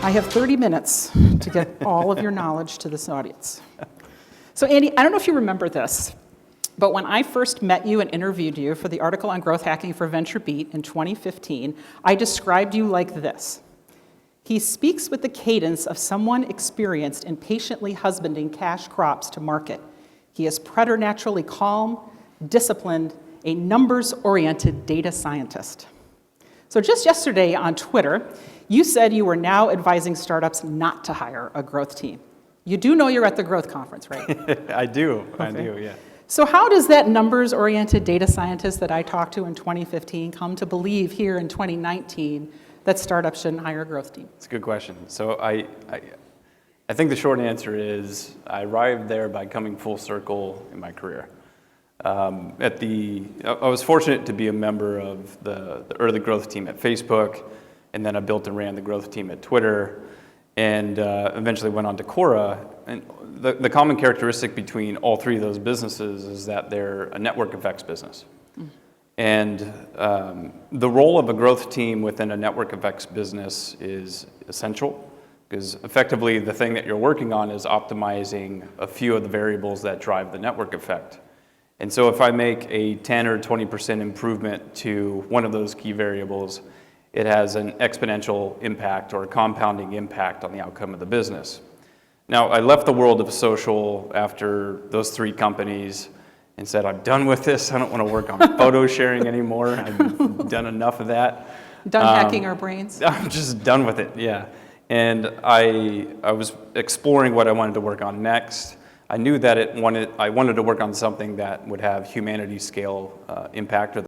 I have 30 minutes to get all of your knowledge to this audience. So Andy, I don't know if you remember this, but when I first met you and interviewed you for the article on growth hacking for VentureBeat in 2015, I described you like this. He speaks with the cadence of someone experienced in patiently husbanding cash crops to market. He is preternaturally calm, disciplined, a numbers-oriented data scientist. So just yesterday on Twitter, you said you were now advising startups not to hire a growth team. You do know you're at the growth conference, right? I do, Okay. I do, yeah. So how does that numbers-oriented data scientist that I talked to in 2015 come to believe here in 2019 that startups shouldn't hire a growth team? It's a good question. So I think the short answer is I arrived there by coming full circle in my career. I was fortunate to be a member of the early growth team at Facebook, and then I built and ran the growth team at Twitter, and eventually went on to Cora. And the common characteristic between all three of those businesses is that they're a network effects business. And the role of a growth team within a network effects business is essential, because effectively the thing that you're working on is optimizing a few of the variables that drive the network effect. And so if I make a 10 or 20% improvement to one of those key variables, it has an exponential impact or a compounding impact on the outcome of the business. Now, I left the world of social after those three companies and said, I'm done with this. I don't want to work on photo sharing anymore. I've done enough of that. Done hacking our brains? I'm just done with it, yeah. And I was exploring what I wanted to work on next. I knew that I wanted to work on something that would have humanity scale impact, or